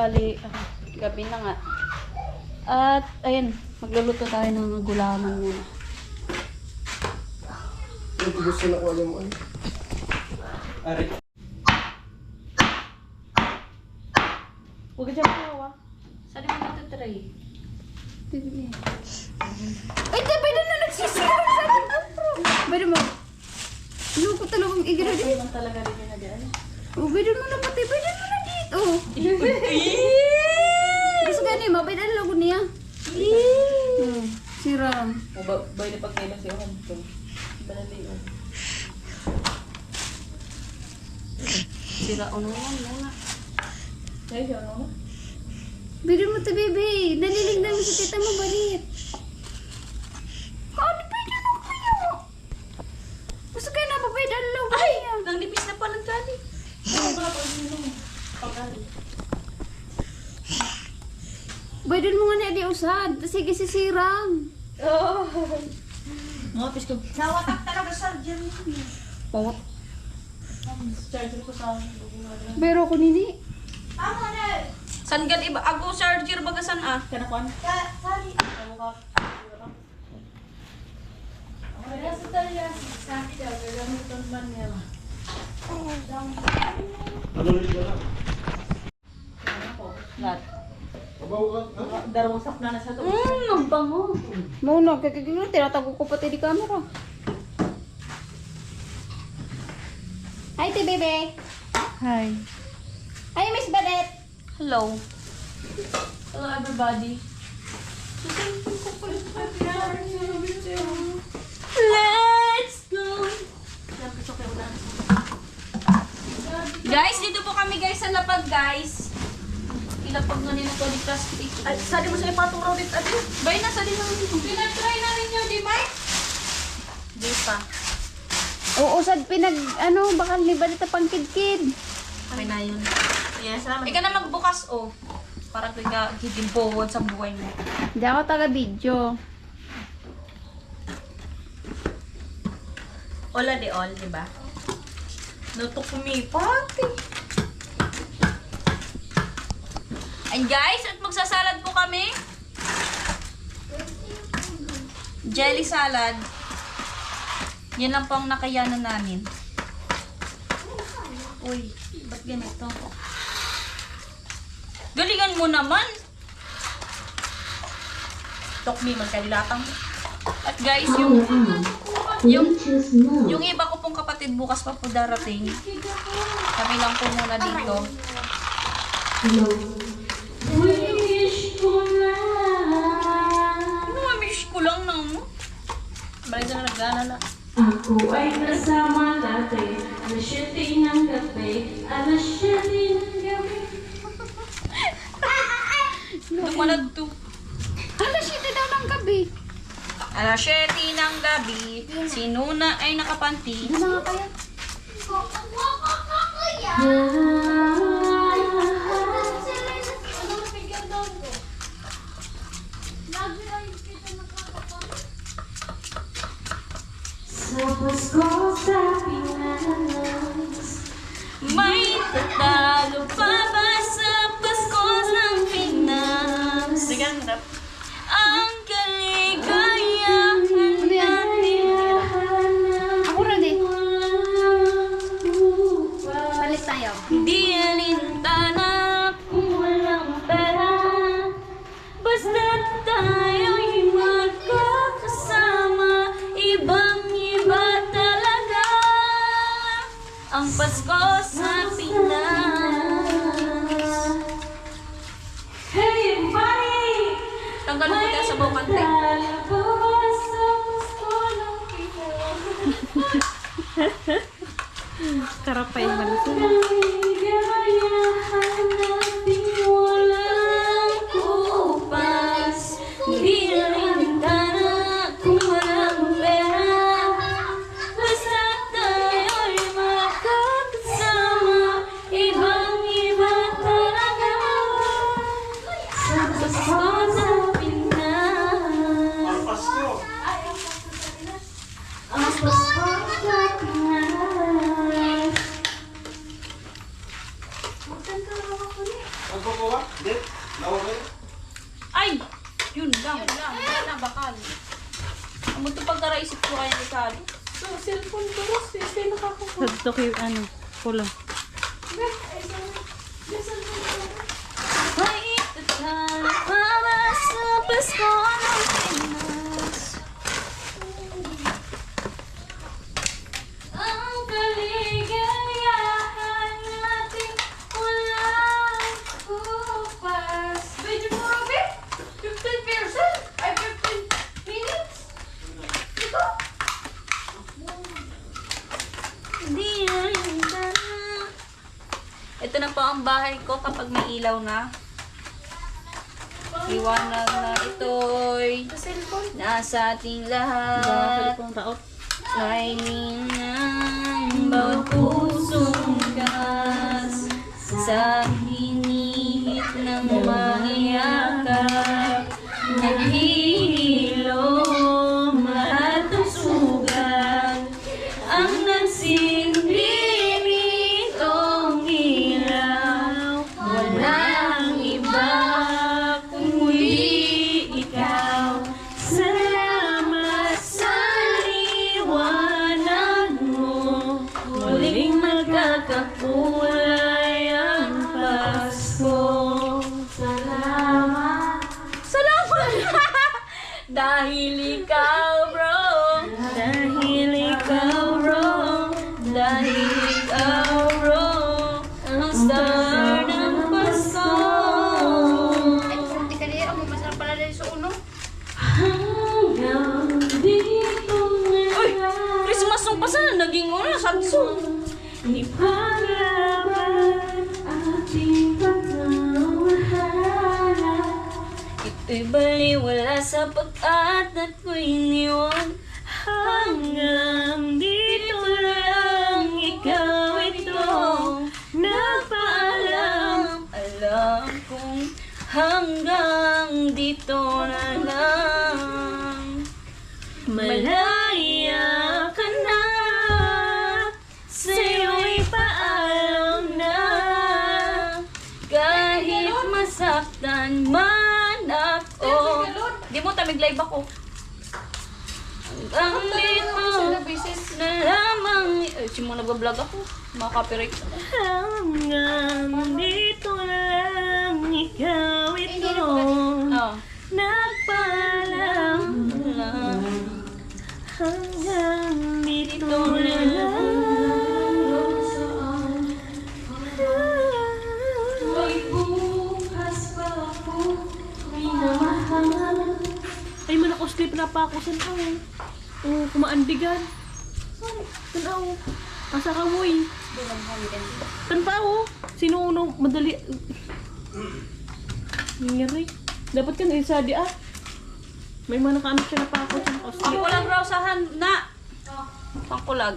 bali, gabi na nga. At, ayun, magluluto tayo ng gulaman muna. Gusto na ko alam mo. Ari. Huwag ka dyan mahawa. Saan mo natin try? Ay, tabi na na nagsisirap sa akin. Pwede mo. Luko talagang igara din. Pwede talaga rin yun na dyan. Oh, pwede mo na pati. Pwede mo na dito. Gusto ka niya, mabay na lago niya. Siram. Bay na pag kailan siya ko. Balaliwan. Sira uno yan muna. Ay, siya ano? Pwede mo ito, baby. Nalilig namin sa tita mo, balit. Ano, pwede mo kayo. Gusto kayo na, babay na lago niya. Nang nipis na palang tali. Pwede mo nga niya di usad. Sige, sisirang. Mga pis ko. Nawatak talaga surgery. Pawat. Charger ko sa Pero ko nini. Tama na. San gan iba? Ako charger bagasan ah. Kanakuan? Sorry. Ano ka? Wala sa talya. Sabi daw, gagamitan man niya. Ano rin ba na? Lat. Abaw ka? Darwasak na sa to. Ang bango. Muna, kagagagano. Tinatago ko pati di camera. Hi, ti bebe. Hi. Hi, Miss Badet. Hello. Hello everybody. Let's go. Guys, dito po kami guys sa lapag guys. Ilapag nga nila to di plastic. Ay, sali mo sa ipatong dito adi. Bay na sali na dito. Pinatry na rin yun, di ba? Di pa. Oo, sad pinag, ano, bakal ni Badet pang kid-kid. Okay na yun. Yes, salamat. Ikaw na magbukas oh. Para ka giging forward sa buhay mo. Hindi ako taga-video. Ola de all, di ba? Nutok me pati. And guys, at magsasalad po kami. Jelly salad. Yan lang po ang nakayanan namin. Uy, ba't ganito? Galingan mo naman. Tok me, magkalilatang. At guys, yung iba ko pong kapatid bukas pa po darating. Kami lang po muna dito. Wish ko lang. Wish ko lang na mo. Balik na nagana na. Ako ay kasama dati, alas 7 ng gabi, alas 7 ng gabi. Lumanad to. Alas 7 daw ng gabi. Alas 7 ng gabi, si Nuna ay nakapanti. Ano nga kaya? Sa Pasko sa Pinas, May tatago pa ba sa Pasko ng Pinas? Sige, harap. Ang kaligayahan natin. Ako ready. Palit tayo. Di alintana kung walang pera. Basta tayo'y magkakasama. Ibang-iba talaga ang Pasko sa Pinas. hey everybody! Tanggal mo tayo sa bawang kante. Lalabas sa Pasko ng Pinas. Karapay ba na Kaligayahan natin Walang kupas, di alintana kung walang pera. Basta tayo'y magkakasama, ibang-iba talaga sa Pasko sa Pinas. Ang Pasko! Ang Pasko sa Pinas. Magkukuha? Hindi. Lawa kayo. Ay! Yun lang. Yan na, bakal. Amo to pagkaraisip ko kaya ni Kado. So, cellphone ko rin. Stay nakakuha. Gusto ko yung ano, pula. Ay, itatala para sa Pasko ng Pinas. Ang kaligayahan natin walang kupas. Pwede mo, Robin? 15%? Ay, 15 minutes? Ito? Hindi na. Ito na po ang bahay ko kapag may ilaw na. Liwanag na ito'y nasa ating lahat. Lining ng bawat pusong gas sa hinihit ng mga yakap. Naghihilom lahat ng sugat. Ang nagsilbi nitong ilaw, walang iba kundi ikaw. Salamat sa liwanag mo, muling magkakakulay ang Pasko. Salamat. Salamat! Dahil ikaw, bro. Dahil ikaw, bro. Dahil ikaw, bro. Ang star ng Pasko. Ay, kunti ka niya. Ang masarap pala din sa uno. Hanggang dito Uy! na Christmas song pa sana. Naging ano, sad song. ipaglaban ating pagmamahala. Ito'y baliwala sa pag-at at ko'y iniwan. Hanggang dito lang ikaw itong nagpaalam. Alam kong hanggang dito na lang. Malaya ka na, sa'yo'y paalam na. Kahit masaktan man ako. Di mo tamig live ako. Hanggang dito na lamang. Eh, simula nag-vlog ako. Mga-copyright. Hanggang dito lang ikaw itong Ah. nagpaalam. Hanggang dito na lang. May bukas pa ako minamahal. Ay, manakos clip na pa ako. Saan ka mo? Oo, kumaandigan. Saan ako? Asa ka mo eh? Saan pa ako? Sino uno? Madali. Ngiri. Dapat ka na isa di ah. May mga nakaanap siya na pa ako. Saan ako? Pangkulag raw sa na. Pangkulag.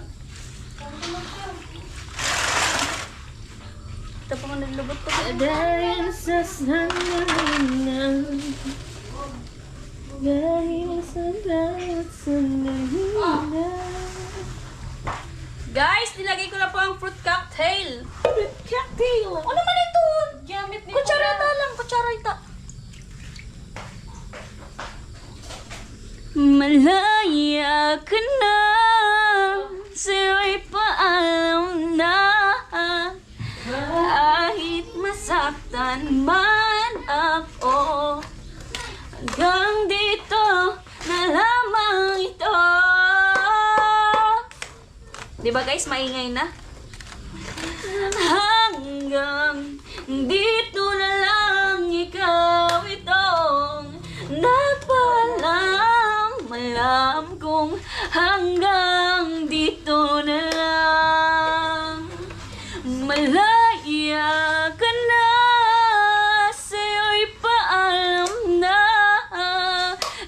Ito pa nga naglubot ko. Dahil sa sandalan. Dahil sa bawat sandalan. Guys, nilagay ko na po ang fruit cocktail. Cocktail! Ano naman ito? Gamit ni Kutsarita lang, kutsarita. Malaya ka na, sa'yo'y paalam na. Kahit masaktan man ako, hanggang dito na lamang ito. Diba guys, maingay na? Hanggang dito na lang ikaw itong nagpaalam. Alam kong hanggang dito na lang. Malaya ka na, sa'yo'y paalam na.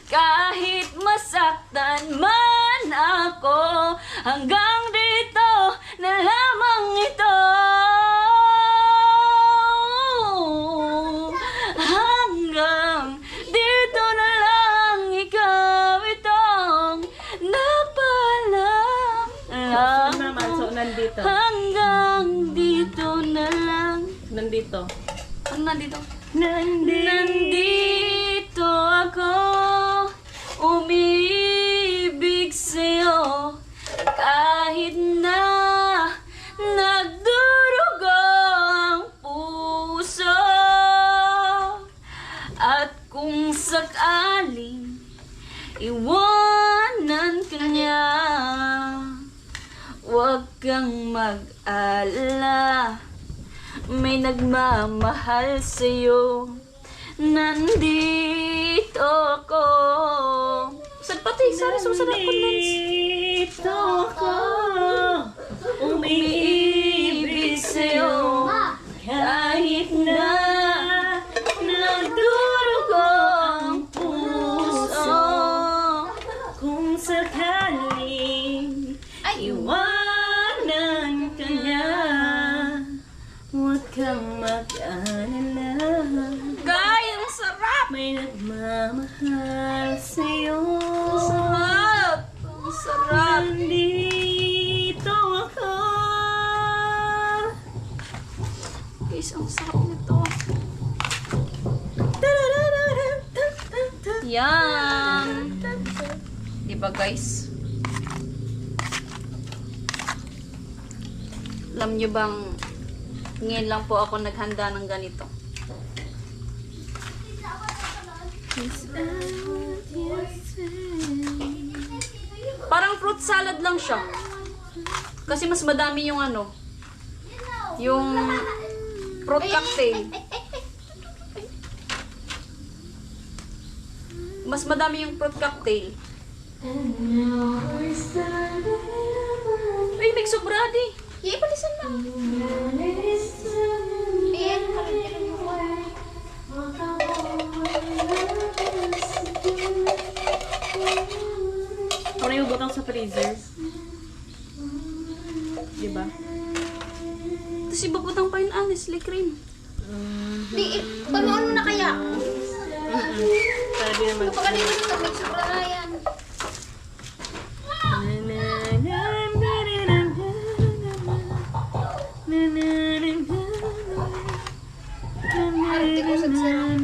Kahit masaktan man ako, hanggang dito na lamang ito. Hanggang dito na lang ikaw itong napaalam. Ano nandito? Nandito ako, umibig sa'yo, kahit na nagdurugo ang puso. At kung sakaling iwanan ka niya, huwag kang mag-alala, may nagmamahal sa'yo. Nandito ako. Saan pati? Sorry, susunod ko Nandito ako, umiibig sa'yo, kahit na nagdurugo ang puso. kung sakaling iwanan ka niya, huwag kang mag-alala, Guy, ang sarap! may nagmamahal sa'yo. Ang sarap! Ang sarap! Nandito ako. Guys, ang sarap nito. Yan! Di ba guys? Alam nyo bang ngayon lang po ako naghanda ng ganito. Parang fruit salad lang siya. Kasi mas madami yung ano, yung fruit cocktail. Mas madami yung fruit cocktail. Ay, may sobra di. Iipalisan mo. Ayan, kalagyan mo. Ano yung butang sa freezer? Diba? Tapos ibabutang pa yung honestly cream. Di, panuan mo na kaya? Para di naman. Kapag kanina nito, may sobra na yan. Arte ko sa sarap.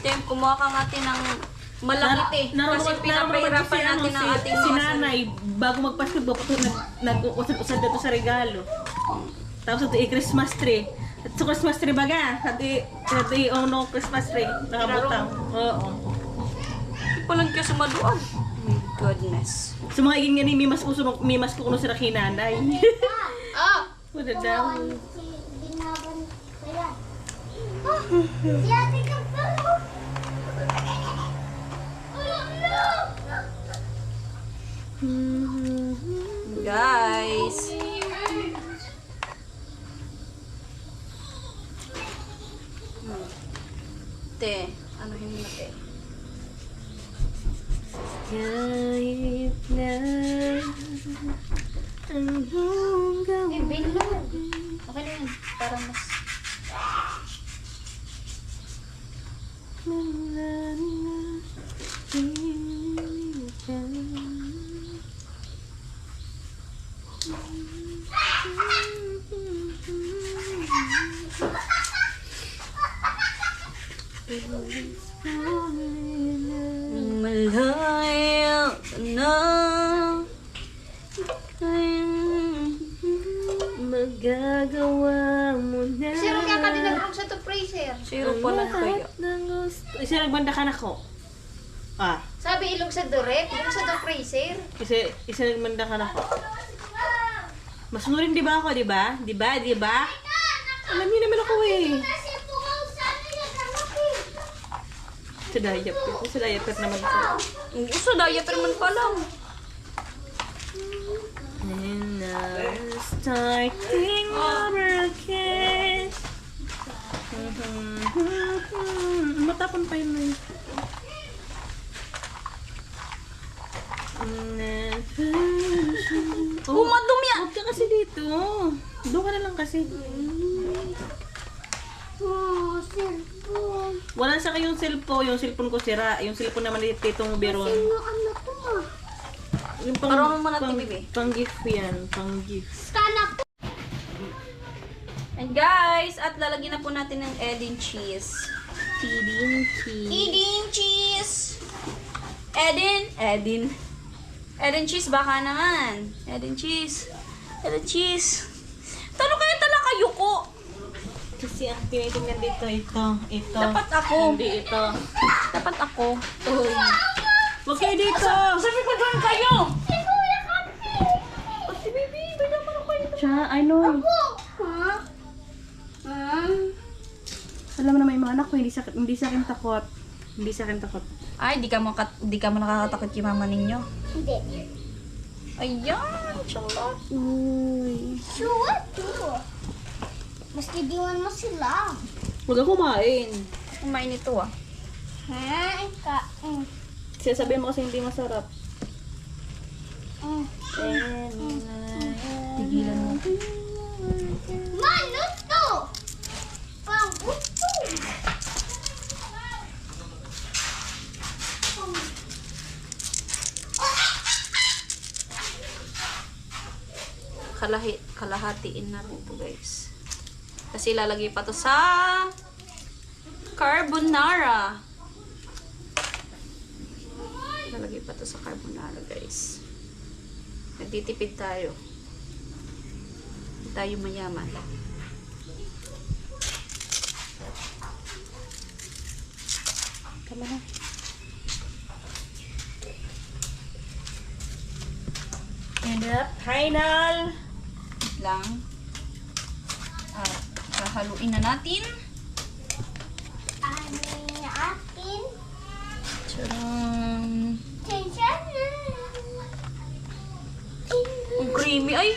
Tem, kumuha ka natin ng malaki kasi pinapahirapan natin ang ating si mga nanay, bago magpasko, nag-usad-usad na to sa regalo. Tapos ito i-Christmas tree. At sa Christmas tree baga, ito i-ono Christmas tree. Nakabutang. Oo. palang kaya sumaduan. My goodness. Sa mga iging nga ni Mimas ko kuno sila kinanay. Ah! Wala daw. Si ate ka pa! Guys. Te, ano hindi mo te? Kahit na anong gawin. Bilog. Okay na yan. Para mas... Malaya na magagawa mo na. Sino kaya ka din nag-room sa to freezer? Zero pa lang kaya. Isa nagbanda ka na ko. Ah, Sabi ilog sa direct, ilog sa to freezer. isa nagbanda ka na ko. Masunurin di ba ako, di ba? Di ba? Di ba? Alam niyo naman ako eh. Sa diaper. Sa diaper naman ko. Gusto diaper man pa lang. And now starting over again. Matapon pa yun eh. Oh, madumi yan. Huwag ka kasi dito. Doon ka na lang kasi. Oh, cellphone. Wala sa kayong cellphone. Yung cellphone ko sira. Yung cellphone naman ni Titong Beron. Ano to ma? Yung Parang mo natin, bibi. Pang gift yan. Pang gift. And guys, at lalagyan na po natin ng Edin cheese. Feeding cheese. Edin cheese! Edin cheese, baka naman. Edin cheese. Tano kayo talaga yuko? Kasi ang tinitingnan dito, ito. Dapat ako. Hindi ito. Dapat ako. Huwag kayo dito! Sabi ko doon kayo! Siya, ano? Alam mo na may mga anak ko, hindi sa akin takot. Hindi sa akin takot. Ay, di ka mo nakakatakot yung mama ninyo. Hindi. Ayan, charot. Uy. Sure, too. Mas tidiwan mo sila. Huwag ako kumain. Kumain ito ah. Ha? Sasabihin mo kasi hindi masarap. Tigilan mo. Manuto! Panggusto! Kalahatiin natin ito guys. Kasi lalagay pa to sa carbonara. Lalagay pa to sa carbonara guys. Nagtitipid tayo. Hindi tayo mayaman. Tama na. And up, final! Lang. At kahaluin na natin. Ano yung akin? Tadam! Tinsyan na. Ang creamy ay!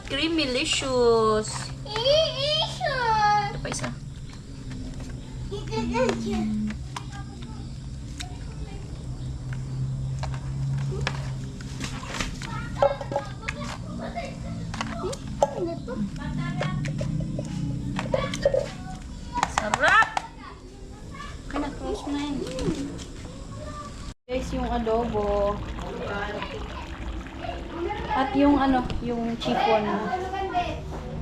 Creamy-licious! Iisyon. Ito pa isa. Iisyon. Sarap! Kaya na-close mo na yan. Guys, yung adobo. At yung ano, yung chiffon.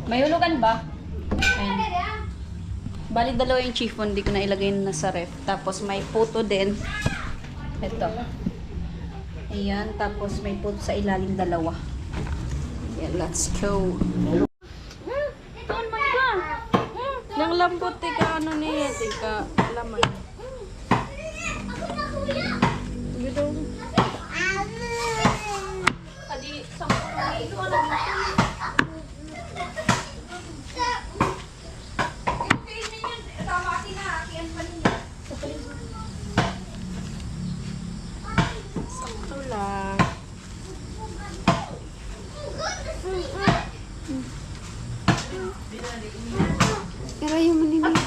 May hulugan ba? Ayan. Bali dalawa yung chiffon, di ko na ilagay na sa ref. Tapos may puto din. Ito. Ayan, tapos may puto sa ilalim dalawa. Ayan, let's go. Taon man ka. Yung lambot, tika ano niya, tika laman. Gitu. Adi, sampo na ito, alam mo. Sakto lang. Pero yung manimig.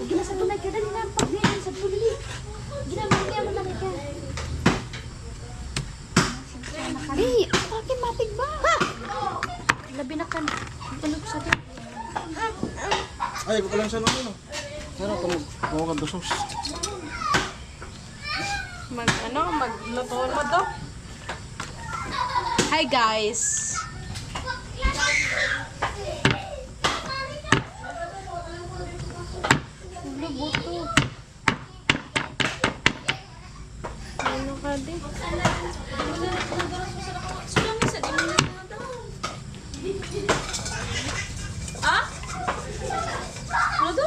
Ginasa tunay ka dali na pagbiyan sa puli. Ginamaya mo lang ka. Ay, bakit matig ba? Labi na kan. Tulog sa din. Ay, ko lang sa ano. Pero kung mo ka dosos. Magluto mo to. Hi guys. Ano ka din? Ah? Ano to?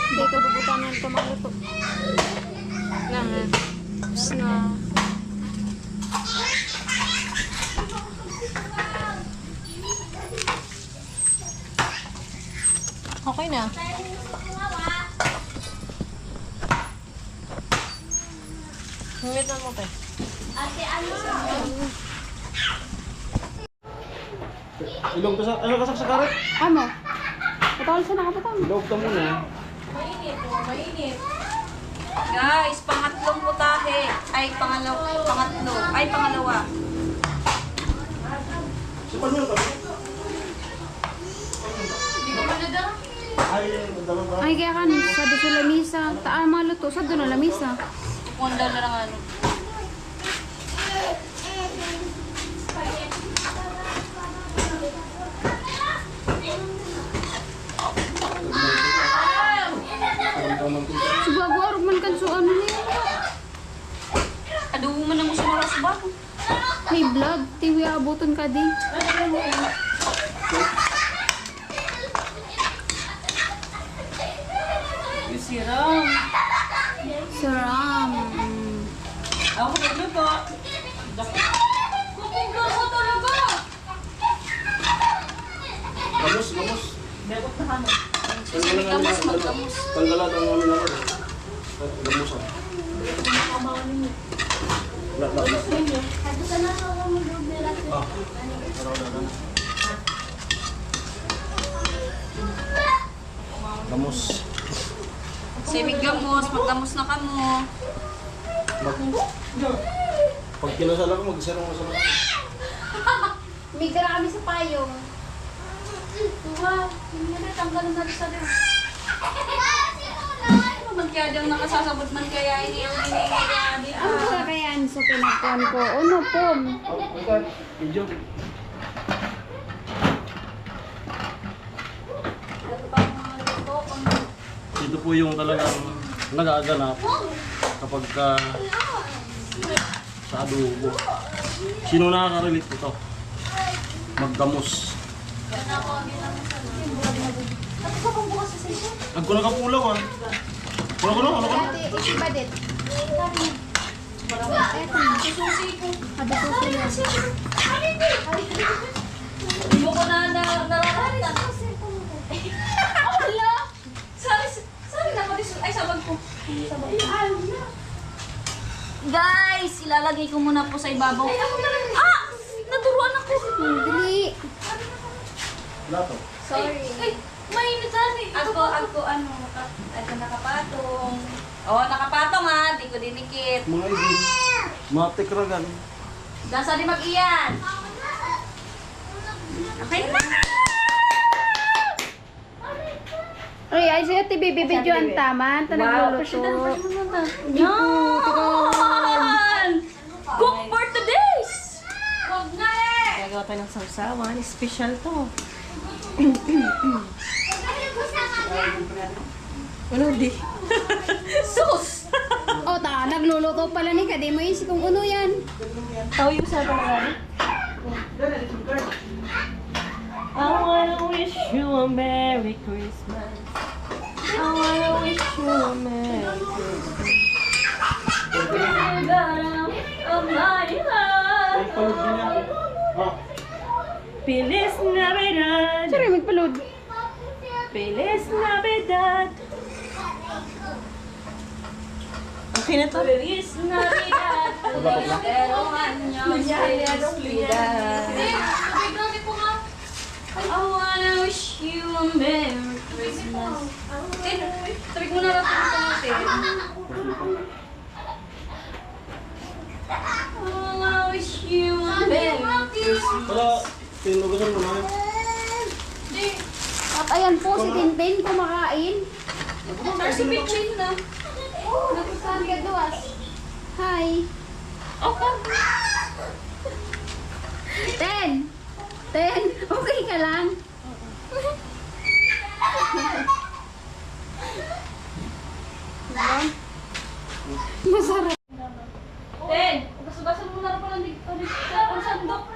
Hindi ka bubutan ng pamaluto. Langan. Tapos na. Okay na. Ngumit na mo tayo. Ilog ka sa ano ka sa karet? Ano? Patawal siya nakapatawal. Ilog ka muna. Guys, pangatlong putahe. Ay, pangatlo. Ay, pangalawa. Sipan mo ka. Ay, dalang ba? Ay, kaya kan, sa doon sa lamisa. Taan maluto, sa doon na lamisa. Kung daw na lang ano. Sigagwarog man kan so ano niya. Adubo man ang gusto na sa bago. May vlog, tiwi abuton ka di. Sirang. Saram. Ako nagluto. Gamus, gamus. Bekot na kamo. Sige, kamus, magkamus. Tanggalan ang namin ako. Gamusan. Lahat. Ah. Gamus. Sige, gamos, magkamus na kamo. Pag kinasala ko, mag-isarong ko sa mga. Migra kami sa payong. Wow, hindi na tanggalin natin sa rin. Man kaya diyang nakasasabot man kaya ini ang ini. Ano ba kaya sa pinagkuhan ko? Ano po? Video. Ito po yung talagang nag-aaganap kapag sa adobo. Sino nakaka-relate ito? Maggamus. Ang kuna kapulaw ah. Kuna kuna, ano kuna? Ate, isi ba dit? Ada ko sila. Hindi ko na nararatan. Wala! Sorry na ako. Ay, sabag ko. Guys, ilalagay ko muna po sa ibabaw. Ah! Naturuan ako. Dili. Lato. Sorry. Ay, mainit ani. Ako, ano, nakapatong. Oo, nakapatong ha. Di ko dinikit. Mga ibig. Mga tikragan. Dasa di mag-iyan. Okay na. Ay, ay siya ti baby video ang taman. Ta nagluluto. Yan! Cook for today's! Huwag na eh! Gagawa tayo ng sausawan. Special to. Ano di? Sus! O ta, nagluluto pala ni ka. Di mo isi kung ano yan. Tao yung sa pangalan. I wanna wish you a Merry Christmas. I wanna wish you a Merry Christmas. Of my heart. Feliz Navidad. Sorry, magpaload. Feliz Navidad. Okay na to? Feliz Navidad. Pero anyos felicidad. I wanna wish you a Merry Christmas. Tawag mo na rin natin. I wanna wish you a Merry Christmas. Wala, tinugasan mo na. At ayan po, si Tintin kumakain. Si Pinchin na. Nagustuhan ka duwas. Hi. Okay. 10. Okay ka lang? Masarap. Ten! Basa-basa mo na rin pala dito. Ang sandok.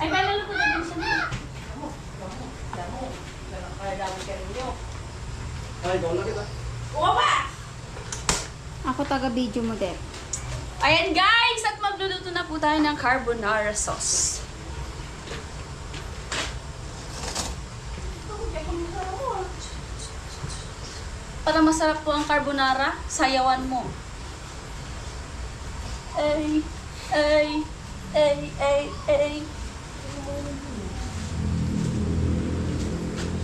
Ay, may naluto na din siya. Ay, ikaw na kita. Ako taga-video mo, Dep. Ayan guys! At magluluto na po tayo ng carbonara sauce. Para masarap po ang carbonara, sayawan mo. Ay, ay, ay, ay, ay.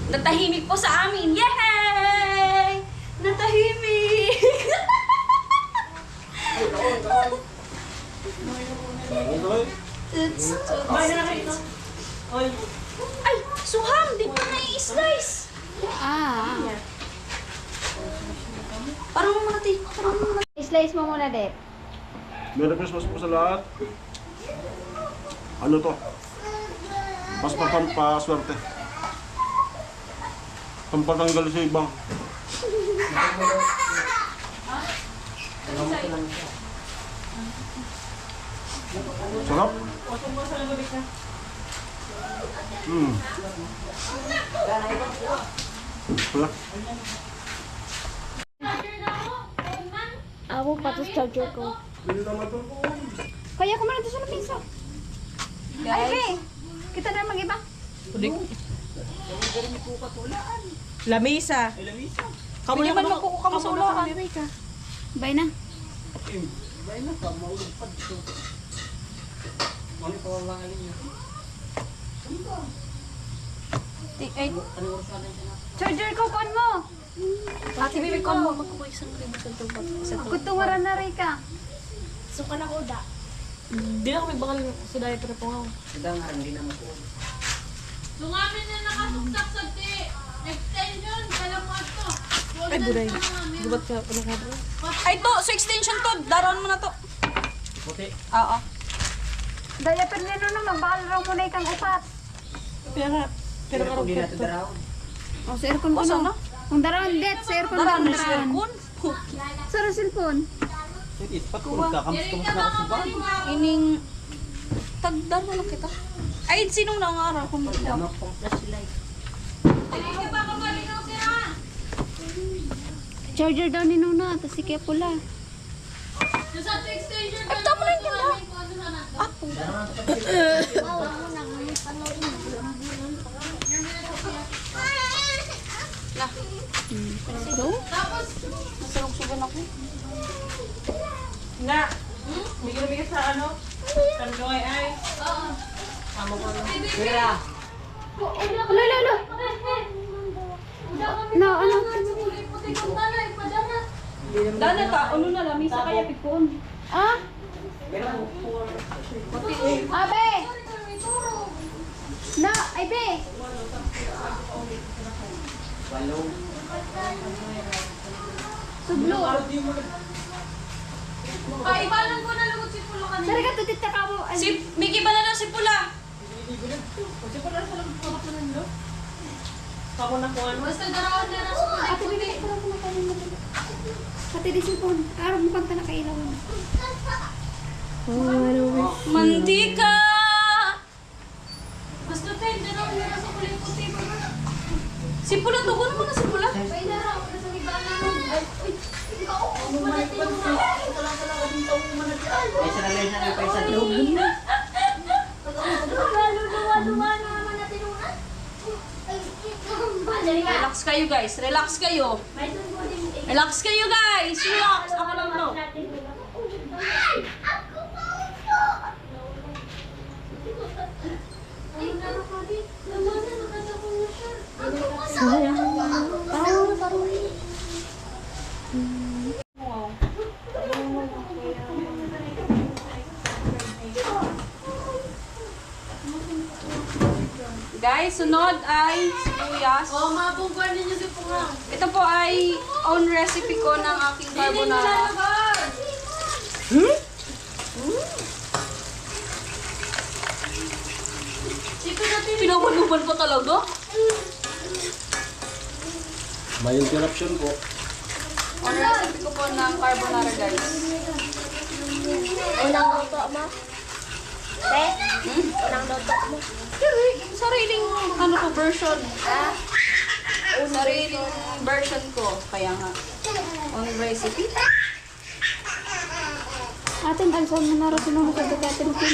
Natahimik po sa amin. Yay! Natahimik! Ito eh. Oy. Ay, suham! Di pa na-i-slice! Ah. Parang mo muna, te. Parang mo muna. Slice mo muna, Det. Merry Christmas po sa lahat. Ano to? Mas pampaswerte. Pampatanggal sa ibang. Sarap. Wala. Ako patos charger ko. Kaya ko muna ito sa lamisa. Ay, be. Kita na mag-iba. Lamisa. Kamu Hindi man magkukuha mo sa ulaan. Bye na. Ay, Charger ko, kon mo. ate, baby, kon mo. Magkukuha isang cream sa tubag. Kutungaran na rin ka. Suka na ko da. Di na kami bakal sa diaper po nga. Lungamin na nakasuksak sa extension, kala mo ito. Ay, buray. Gubat ka. Ano ka bro? Ay, to! So, extension to. Daron mo na to. Puti. Oo. Daya pero nino naman, bakal raw muna ikang upat. Pero karong peto. O, sa aircon ko Sana? no. Kung darawang Det, sa aircon Daron ko na siya kun. Sa cellphone. Ining... Tagdar mo lang kita. Ay, sinong nangaral kung dito? Charger daw ni Nuna, tapos si Kaya pula. Sa extension, Ay, tama na yun na. Ako. Wow, ako na ngayon panoorin. Na. So? Nasalong-sugan ako. Nga. Bigyan sa ano? Tandoy ay. Amo ko rin. Alo, alo, alo. No, ano? Dala ka, ano na lang, misa kaya pikon. Ah? Abe! Na, ay be! Sublo. Kaibalan ko na lugod si Pulo kanina. Sari ka, tutit ka mo. Si Mickey ba na lang si Pula? Ako na kung ano. Basta garawan na na sa Ate, bebe, parang kumakain mo. Pati di cellphone. Araw mo kanta na kailaw. Mantika! Basta tayo, garawan na na sa kulay puti. Si Pula, tugo naman na si Pula. Ay, naraw, nasa libana nun. Ay, uy, ikaw, manatin mo na. Relax kayo guys, relax kayo. Relax kayo guys, relax. Ako lang no. Guys, sunod ay sibuyas. Oh, mabungkuan ninyo si Pungaw. Ito po ay own recipe ko ng aking carbonara. Pinabaluban ko talaga? May interruption po. Own recipe ko po ng carbonara guys. Unang luto mo? Te? Unang luto mo? Sariling ano ko version. Sariling version ko. Kaya nga. Own recipe. Ating alsan mo na rin sinunod sa dekatin ko.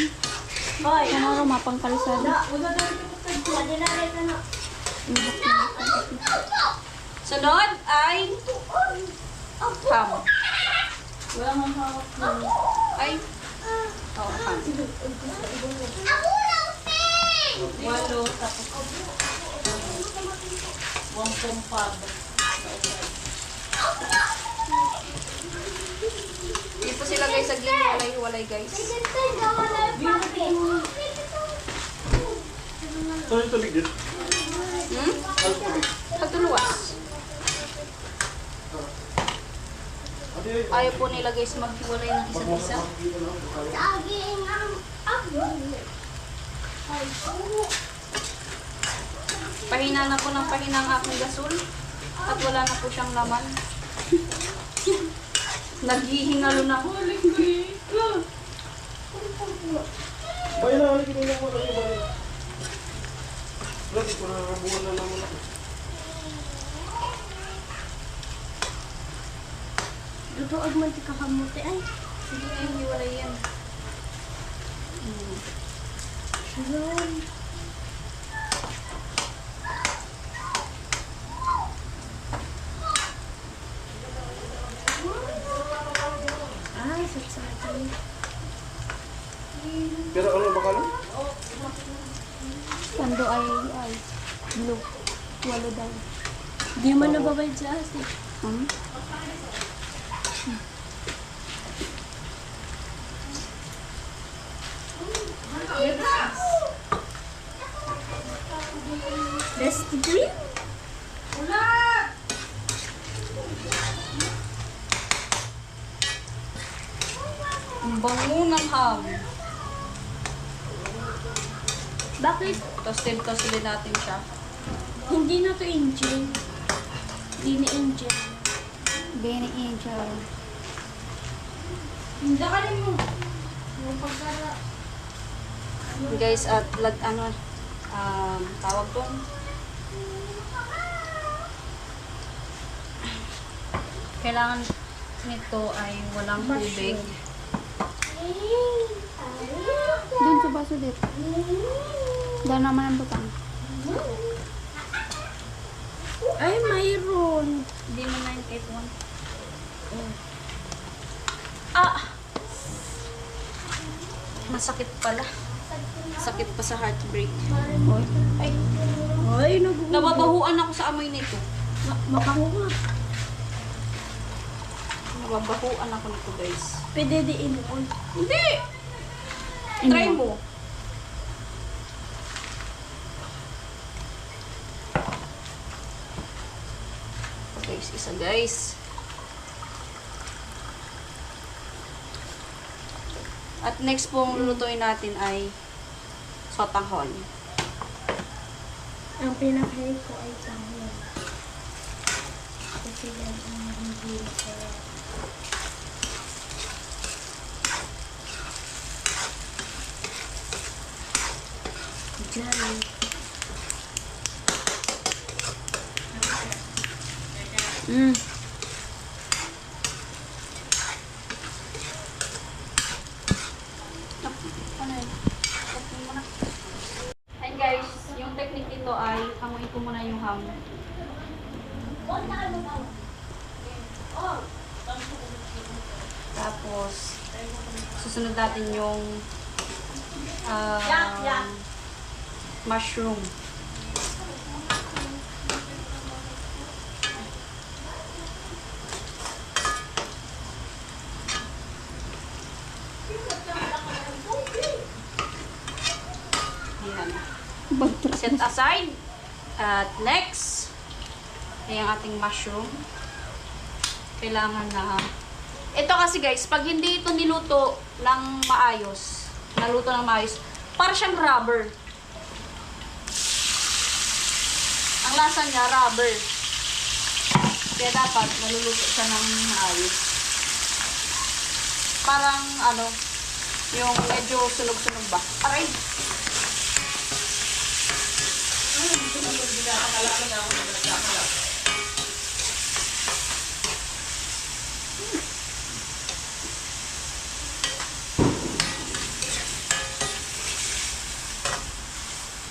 Hoy! Ano rin mapang kalisada. Pwede na rin ano? Sunod ay ham. Ay. Oh, ham. Walo, tapos. Wampong pag. Hindi po sila guys sa walay-walay guys. Ito yung gawa na yung Saan yung tubig dito? Pagtuluwas. Ate, Ayaw po nila guys maghiwalay ng isa't isa. Pahina na po ng pahina ang aking gasol. At wala na po siyang laman. Naghihingalo na ako. bayan na, halika na ako. Lagi ko na buwan na naman ako. Luto agman ti kakamote ay. Sige na yung hiwalay yan. Yun. Ah, satsatan. Pero ano ba kalan? Sando ay blue. Walo daw. Di man nababayad sa ate. Best dream? Ang bango ng ham. Bakit Toasted din natin siya. hindi na to engine? Hindi na engine. Benny Angel. Hindi ka rin mo. Guys, at tawag doon. Kailangan nito ay walang tubig. Doon sa baso dito. Doon naman ang butang. Ay, mayroon. Hindi mo 981. Masakit pala. Sakit pa sa heartbreak. Ay, Ay, nagugulo. nababahuan ako sa amoy nito. Mabango nga. Nababahuan ako nito, guys. Pwede diin mo. Hindi! Try mo. Guys, isa guys. At next pong lulutuin natin ay sotanghon. Ang pinakain ko ay tanghon. Kasi yan ang hindi sarap. Diyan. Ano yun? Tapos mo na. And guys, yung technique dito ay amuin ko muna yung ham. Tapos, susunod natin yung mushroom. Ayan. Set aside. At next, ay ang ating mushroom. Kailangan na... Ito kasi guys, pag hindi ito niluto ng maayos, naluto ng maayos, para siyang rubber. Ang lasa niya, rubber. Kaya dapat naluluto siya ng maayos. Parang ano, yung medyo sunog-sunog ba? Aray!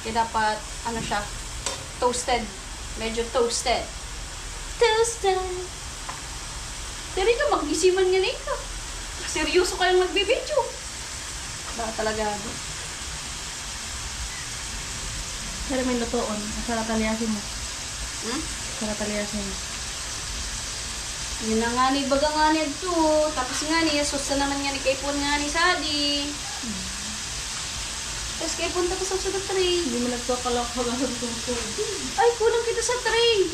Kaya dapat, ano siya, toasted. Medyo toasted. Toasted! Pero ito, mag-isiman nga nito. Seryoso kayong nagbibidyo. Ba talaga? Pero may lutoon. Masarap taliasin mo. Hmm? Masarap taliasin mo. Yun na nga ni baga nga ni ito. Tapos nga ni, sus na naman nga ni kaipon nga ni Sadi. Tapos kayo punta ko sa tray. Hindi mo nagkakalak hanggang sa tungkol. Ay, kulang kita sa tray.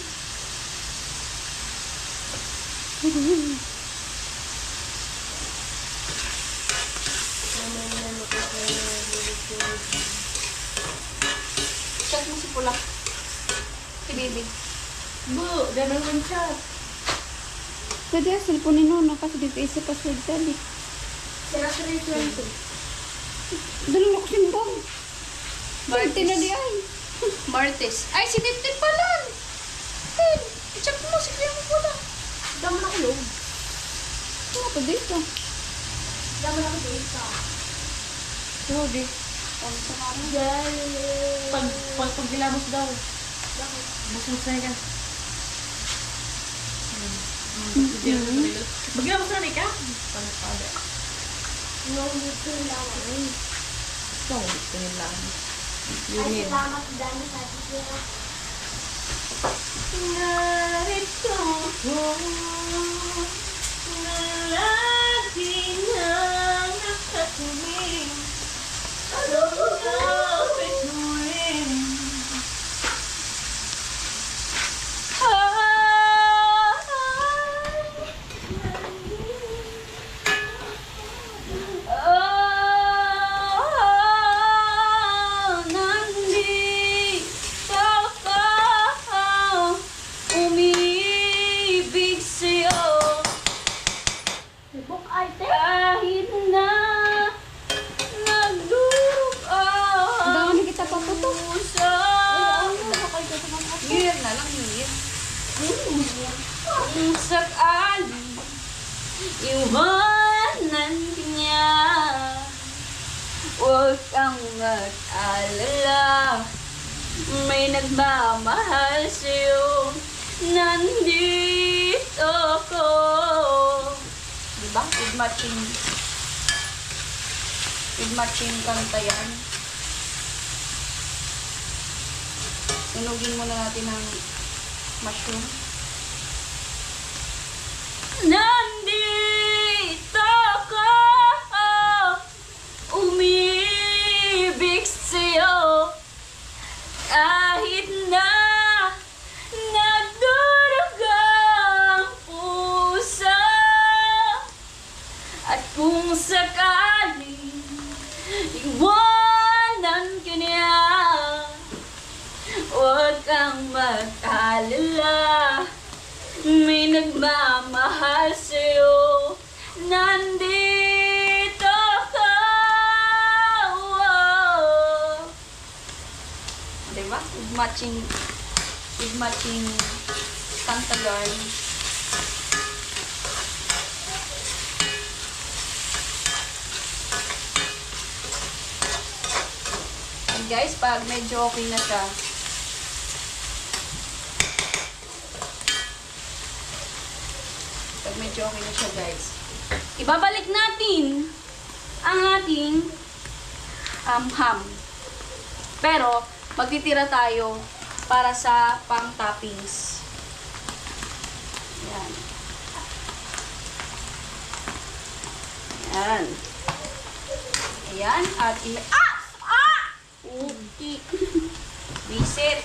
Chat mo si Pula. Si Baby. Bu, ganun man siya. Pwede yung cellphone ni Nona kasi dito isa password sabi. Dali na ko simbang. Martes na di ay. Martes. Ay, si Tintin pala. Tin, i-check mo si Kuya mo pula. Dama na ko yun. Ano pa dito? Dama na ko dito. Grabe. Pag gilamos daw. Busog sa ka. Magilamos na rin ka? No, dito lang. Ito, gusto nila. Ay, salamat dami sa titira. Narito ko na lagi nang nakatuwing kapit mo rin. Nandito ka, umibig sa'yo. Book arte. Kahit na nagdurugan Dami kita paputok. sa year na lang year. Kung sakali iwanan ka niya, huwag kang mag-alala. May nagmamahal sa'yo. Nandito ko. Diba? With matching kanta yan. Sunugin muna natin ng mushroom. Nandito ko, umibig sa'yo, kahit na nagdurugang pusa. At kung sakaling iwanan ka niya, huwag kang mag-alala. May nagmamahal sa'yo. Nandito ka. Wow. Diba? With matching pantalon. And guys, pag medyo okay na siya, guys, ibabalik natin ang ating ham. Pero, magtitira tayo para sa pang-toppings. Yan. Yan. Ayan. At okay. Visit.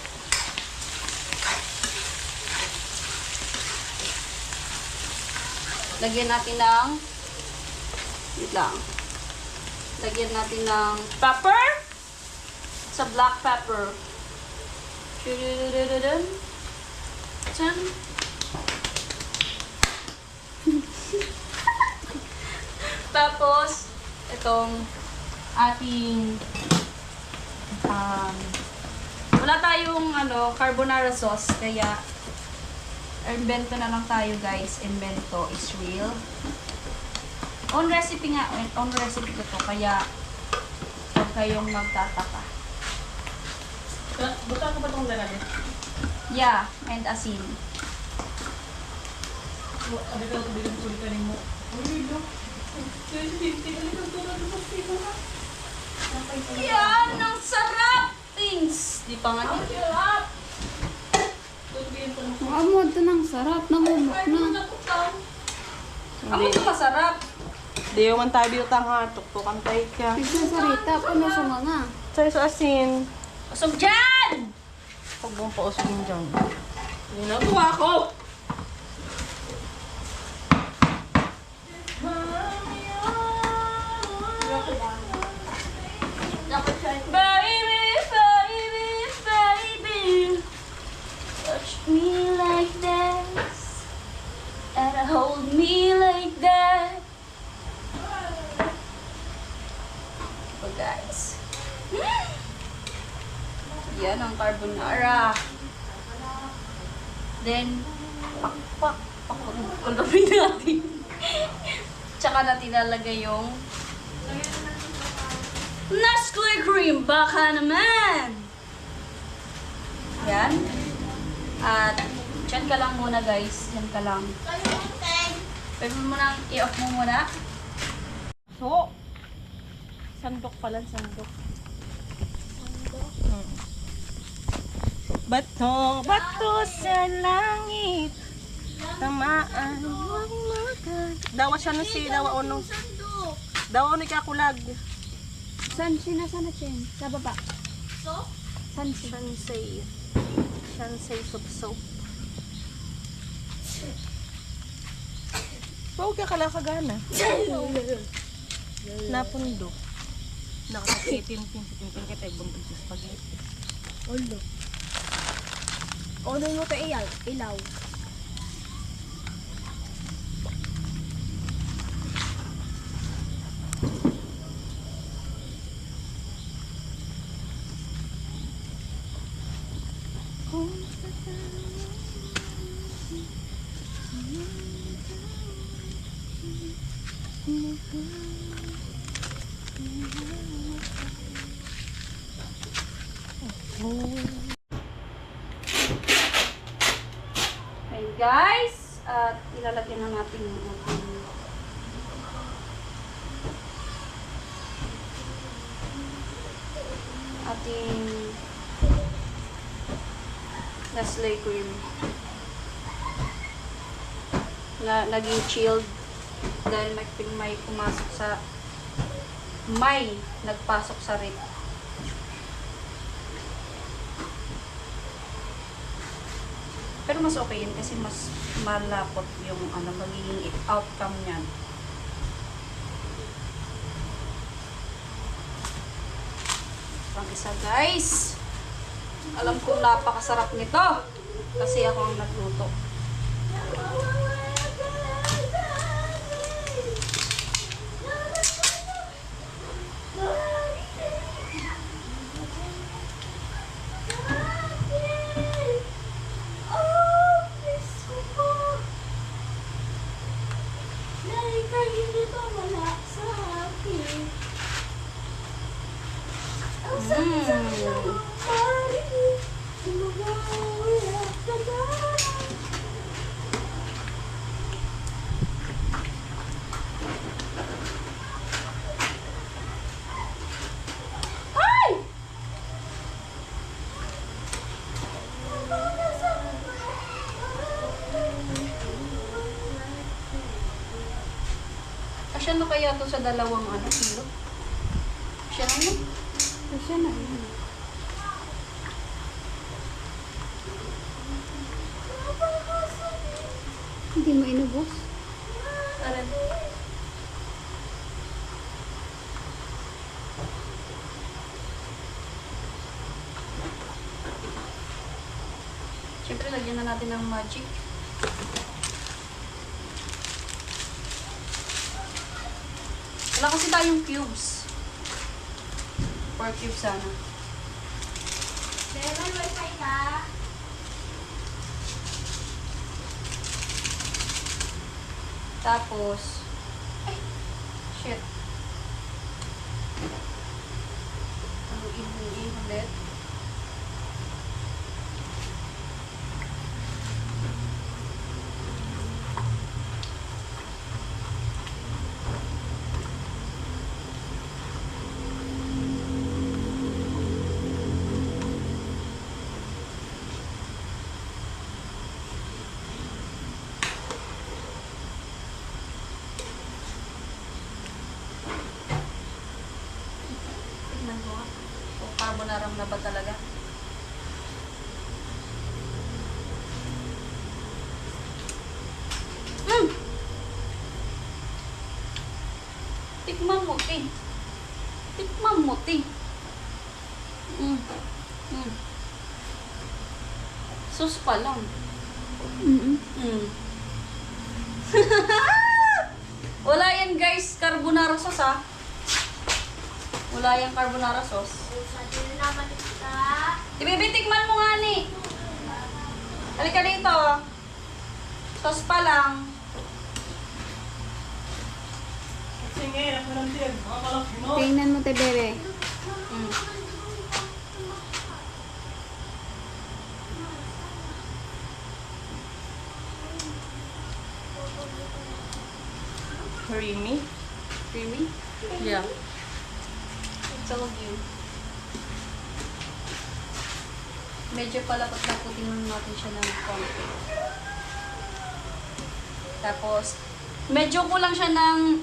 Lagyan natin ng lagyan natin ng pepper sa black pepper. Chan. Tapos itong ating wala tayong carbonara sauce, kaya invento na lang tayo, guys. Invento is real. Own recipe nga. Own recipe ko to. Kaya, huwag kayong magtataka. Buta ko pa itong lalaki. Yeah, and asin. Abi ka tubig ang tuloy ka rin mo. Uy, look. Yan! Ang sarap! Things! Di pa nga din. Ang amod to ng sarap. Namumok na. Ako ito masarap. Di man tayo bitang ha. Tuktukan tayo ka. Nagsasarita. Puno sa mga. Sorry sa asin. Usog dyan! Huwag mong pausugin dyan. Ginagawa ko! Baby, baby, baby, touch me like this, and hold me like that. So guys, yan ang carbonara. Then, pakpak, pakulutin natin. Tsaka natin lalagay yung Nestle cream, baka naman! Yan. At, dyan ka lang muna guys. Dyan ka lang. Pwede mo nang i-off mo muna. So, sandok pala, sandok. Bato, bato sa langit. Tamaan, huwag magan. Dawa siya na si Dawa Ono. Dawa Ono ikakulag. San sinasana Chen? Sa baba. Shansay. Shansay soap. Huwag ka kalakagana. Napundo. Nakakakitin-tin kita ibang sa spaghetti. Olo. Olo mo to ilaw. Okay guys, at ilalagyan na natin yung ating Nestle cream na naging chilled dahil may pumasok sa nagpasok sa rip. Pero mas okay yun kasi mas malapot yung magiging outcome niyan. Pang isa guys. Alam kong napakasarap nito kasi ako ang nagluto. Kasya na kaya to sa dalawang kilo? Kasya na yun? Kasya na yun. Hindi mo inubos? Aran. Siyempre, lagyan na natin ng magic. Wala kasi tayong cubes. 4 cubes sana. May wifi ka? Tapos, ay, shit. Haluin ulit. Naram na ba talaga? Mm. Tikman mo, Ti. Tikman mo, Ti. Mm. Mm. Sus pa lang. Mm. Wala yan guys, carbonara sauce ha. Wala yan carbonara sauce. Ibibitikman mo nga ni. Halika dito. Sauce pa lang. Sige, ako lang din. Makakalaki mo. Tingnan mo, te, bebe. Mm. Creamy. Creamy? Yeah. It's all you. Medyo palapot-laputin lang natin siya ng konti. Tapos, medyo kulang siya ng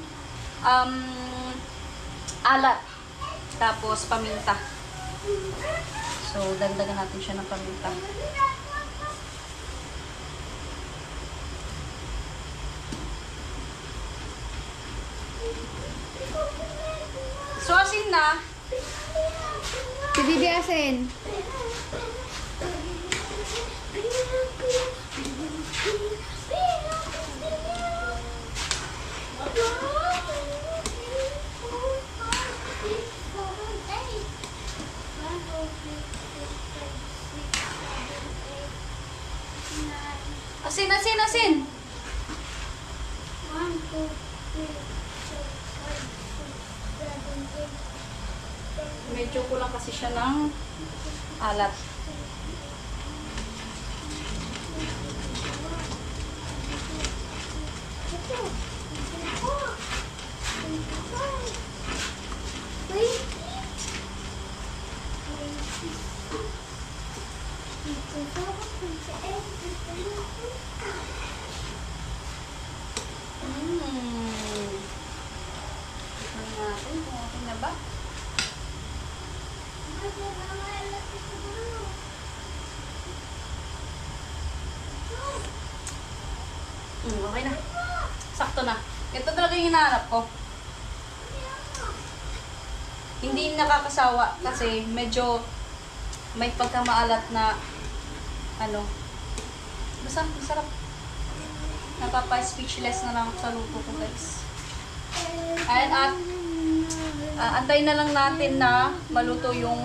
alat. Tapos, paminta. So, dagdagan natin siya ng paminta. So, asin na. Si Bibi asin. Asin, asin, asin. Medyo kulang kasi siya ng alat. Tignan natin kung okay na ba. Okay na. Sakto na. Ito talaga yung hinahanap ko. Hindi nakakasawa kasi medyo may pagkamaalat na ano. Basta, masarap. Napapa-speechless na lang ako sa luto ko, guys. Ayan, at antayin na lang natin na maluto yung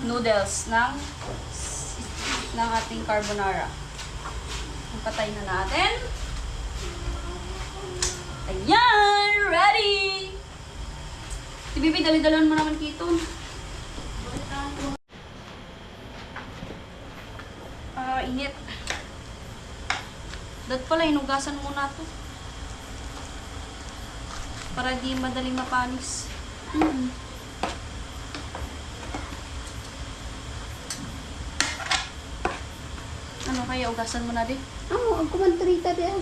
noodles ng ating carbonara. Patay na natin. Ayan! Ready! Si Bibi, dali-dalan mo naman kito. Init. Dat pala, hinugasan muna to. Para di madaling mapanis. Ano kaya, ugasan mo na din? Ang kumantrita din.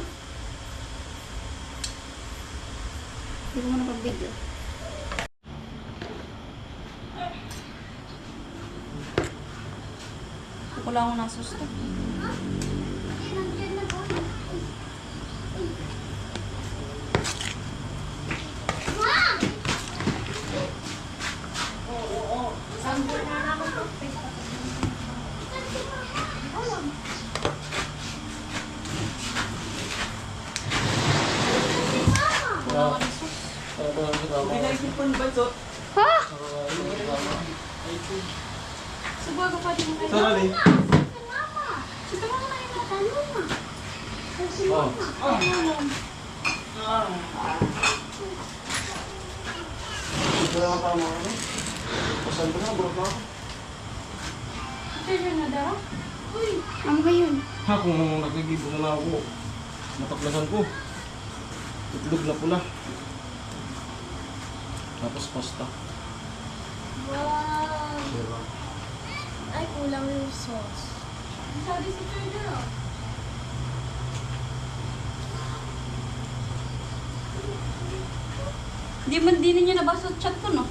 Hindi ko muna pag-video. Wala akong nasusto. Ha? Siguro pa din mo kayo. Sorry. Oh. Wala ka pa mga ano? Pasan ko na, bro na ako. Ano ba yun? Ha, kung nakigibo na ako, mataklasan ko. Itlog na pula. Tapos pasta. Wow! Diba? Ay, kulang yung sauce. Sabi si Charger, oh. Di ninyo nabasa sa chat ko, no?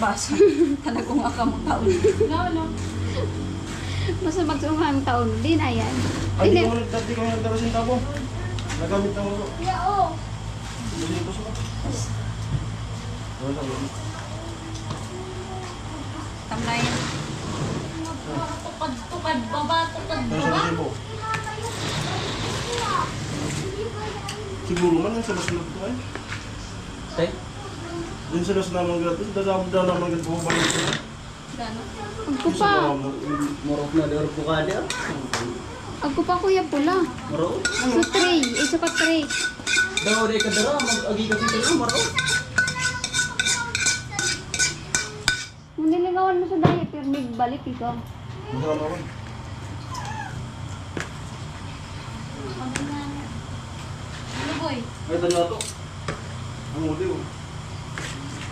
basa. Talagang akam taon. No. Basta magsungang taon din, ayan. Ay, Hindi. di ko nagdarasin tabo. Nagamit na mo. Yeah, oh. Dito sa ko. Wala sa Tamlayan. Tukad, baba, tukad, Pero sa tempo. Siguro man yung salas-salas ko eh. Tay? Yung salas naman gratis, dadabda naman gratis po balik ko. Gano? Agko pa. Morok na deor ko ka dia. Agko pa kuya pula. Morok. Sa tray. Isa pa tray. Daw day ka dara mag-agi ka dito morok. Kung nilingawan mo sa diet, pero may balik ikaw. Masarap naman. Ano, boy? Ay, tanya to. Ang uli oh.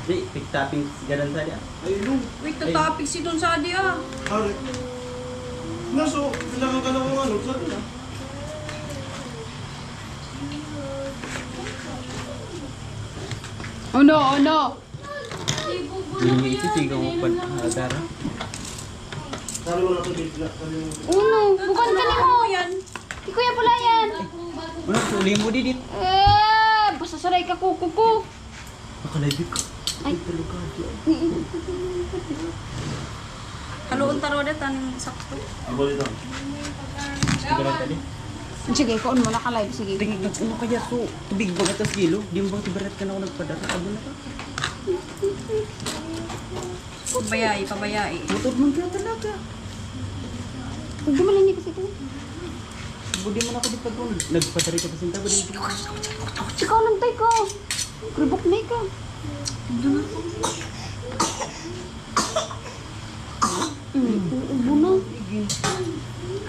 Di, pick topping ganan sa dia. Ay, ilong. Wait, topic si Don Sadi ah. Hari. Naso, kailangan ka na kung ano, sabi na. Ano? Hindi ito sigaw mo pa dara. Sabi mo na ito, sabi mo. Uno. Bukan ka mo. Yan. Di kuya pula yan. Wala tuloy mo didit. Basta saray ka kuko ko. Nakalibig ka. Ay. Haluon taro na taning sakto. Ibalik lang. Sigara tadi. Sige, kaon mo na ka-live. Sige. Tingin ka ano kaya so tubig ba atas kilo? Di mo bang tibarat ka na ako nagpadara? Abo na ka. Pabayai. Butod man ka talaga. Huwag gumalan niya kasi ito. Budi man ako di pagkon. Nagpadari ka pa sinta ba din? Ikaw lang tayo ko. Kribok na ikaw. Ubo na.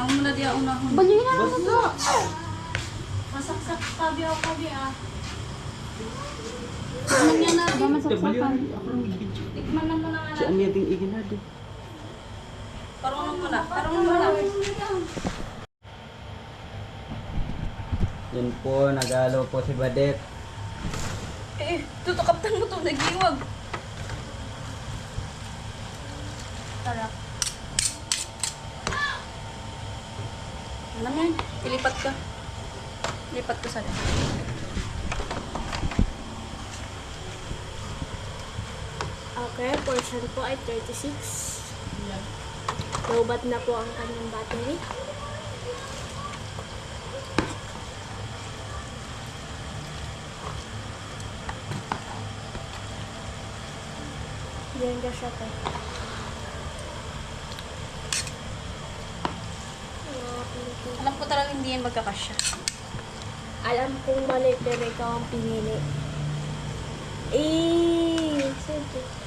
Ang muna dia unahon. Banyoy na lang ito. Masaksak tabi ako kabi, ah. Bama saksakan. Tikman na muna nga Si ang yating iginado. Parang muna. Yan po, nagalo po si Badet. Tutukaptan mo to, nagiwag. Tara. Alam yan, ilipat ka. Lipat ko sa Okay, portion po ay 36. Lobat na po ang kanyang battery. Yan ka siya po. Alam ko talaga hindi yan magkakasya. Alam kong mali pero ikaw ang pinili. Sige.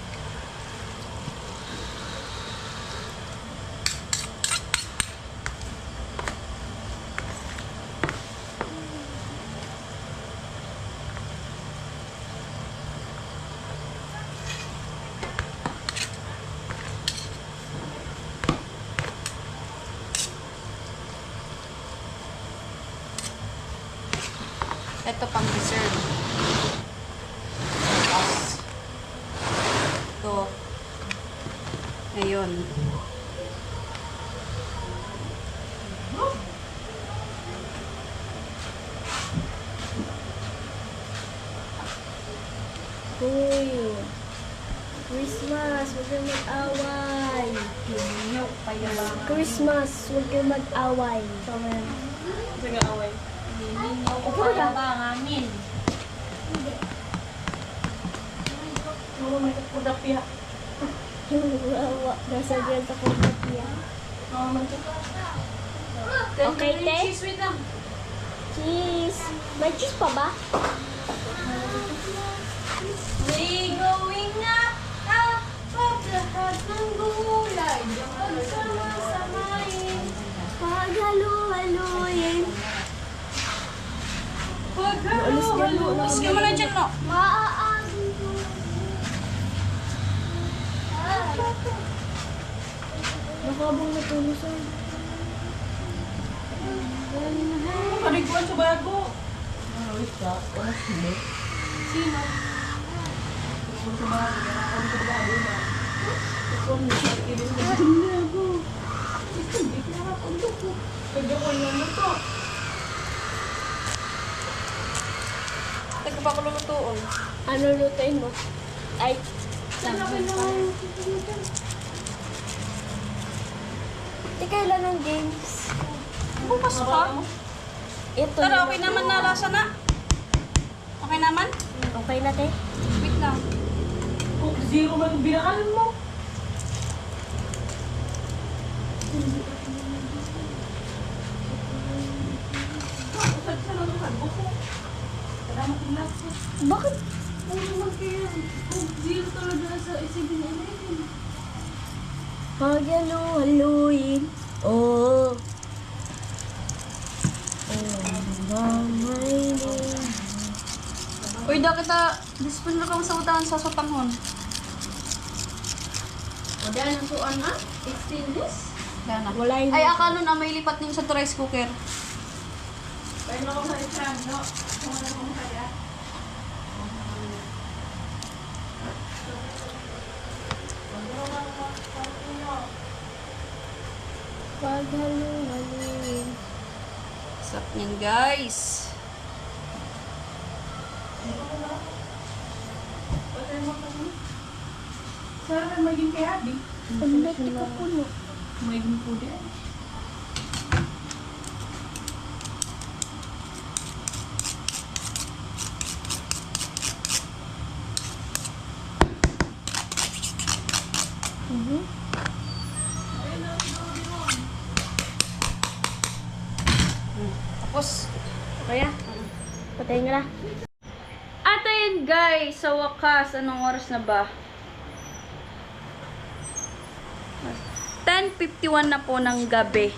Ito pang dessert. Ito. Ngayon. Uy. Christmas, huwag kayong mag-away. Christmas, huwag kayong mag-away. Sige, away. Upo ka ba ang amin? Udapya. Nasa ganyan ako magpapaya. Okay, te? Cheese with them. Cheese. May cheese pa ba? We going up, up, up, lahat ng gulay. Pagsama-samayin. Paghalo-haloyin. Paghalo-halo. Sige mo na dyan, no? Maaagin ko. Nakabang na tulusan. Pariguan sa bago. Sino? pa ako lulutuon. Ano lutuin mo? Ay, Di kailan ng games? Bukas pa. Ito Tara, yun. okay naman na lasa na. Okay naman? Okay na, te. Wait lang. Coke Zero man binakalan mo. Bakit? Pag haluin. Oo. Mamay din. Uy, dapat dispon na kang sa utangan sa sotanghon. O dahil ang suan na, 16 this. Gana. Wala yun. Ay, akalo na may lipat din sa rice cooker. Kaya na ako sa isang, no? Pag haluin. Sarap niyan, guys. Sarap ang maging kay Abby. Pagdat ko puno. Maging po din. Tapos, Kaya? Patayin nga na. at ayun guys, sa wakas, anong oras na ba? 10:51 na po ng gabi.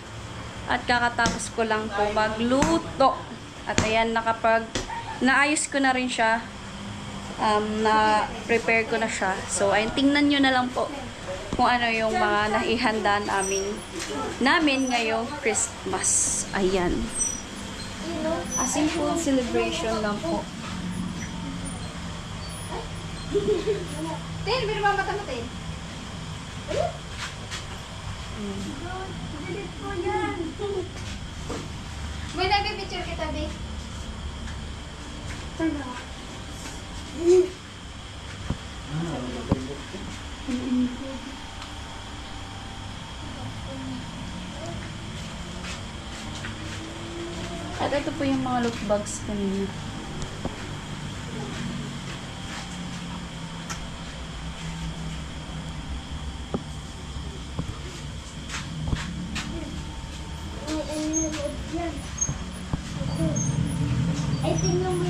At kakatapos ko lang po magluto. At ayan, naayos ko na rin siya. Na-prepare ko na siya. So, ayun, tingnan nyo na lang po kung ano yung mga naihanda namin ngayong Christmas. Ayan. A simple celebration lang po. Tin, may mata Tin. May nagpipicture kita, babe. At ito po yung mga loot bags kanina. Ay, tingnan mo